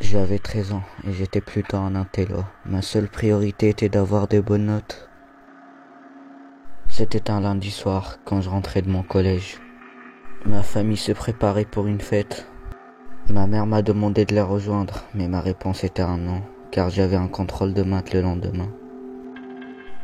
J'avais 13 ans et j'étais plutôt un intello. Ma seule priorité était d'avoir des bonnes notes. C'était un lundi soir quand je rentrais de mon collège. Ma famille se préparait pour une fête. Ma mère m'a demandé de la rejoindre, mais ma réponse était un non, car j'avais un contrôle de maths le lendemain.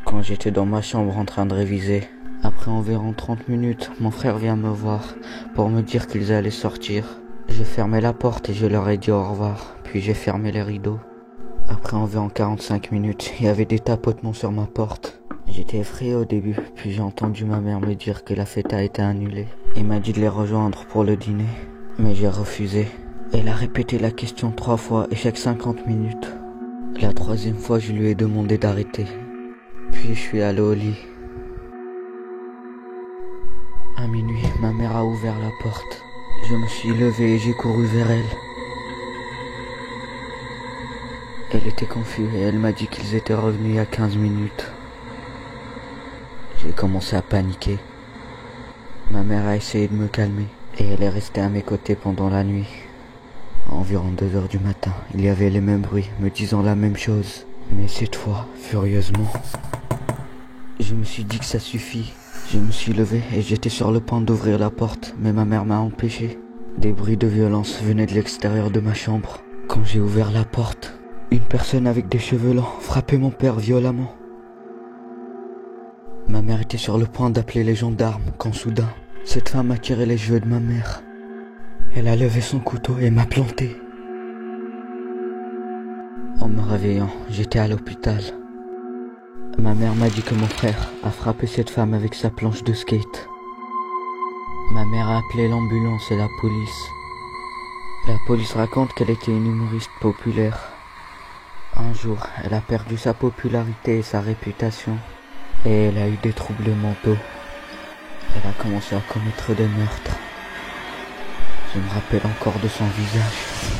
Quand j'étais dans ma chambre en train de réviser, après environ 30 minutes, mon frère vient me voir pour me dire qu'ils allaient sortir. J'ai fermé la porte et je leur ai dit au revoir, puis j'ai fermé les rideaux. Après environ 45 minutes, il y avait des tapotements sur ma porte. J'étais effrayé au début, puis j'ai entendu ma mère me dire que la fête a été annulée. Il m'a dit de les rejoindre pour le dîner, mais j'ai refusé. Elle a répété la question 3 fois et chaque 50 minutes. La troisième fois, je lui ai demandé d'arrêter. Puis je suis allé au lit. À minuit, ma mère a ouvert la porte. Je me suis levé et j'ai couru vers elle. Elle était confuse et elle m'a dit qu'ils étaient revenus il y a 15 minutes. J'ai commencé à paniquer. Ma mère a essayé de me calmer et elle est restée à mes côtés pendant la nuit. À environ 2 heures du matin, il y avait les mêmes bruits me disant la même chose. Mais cette fois, furieusement. Je me suis dit que ça suffit. Je me suis levé et j'étais sur le point d'ouvrir la porte, mais ma mère m'a empêché. Des bruits de violence venaient de l'extérieur de ma chambre. Quand j'ai ouvert la porte, une personne avec des cheveux longs frappait mon père violemment. Ma mère était sur le point d'appeler les gendarmes quand soudain, cette femme a tiré les cheveux de ma mère. Elle a levé son couteau et m'a planté. En me réveillant, j'étais à l'hôpital. Ma mère m'a dit que mon frère a frappé cette femme avec sa planche de skate. Ma mère a appelé l'ambulance et la police. La police raconte qu'elle était une humoriste populaire. Un jour, elle a perdu sa popularité et sa réputation. Et elle a eu des troubles mentaux. Elle a commencé à commettre des meurtres. Je me rappelle encore de son visage.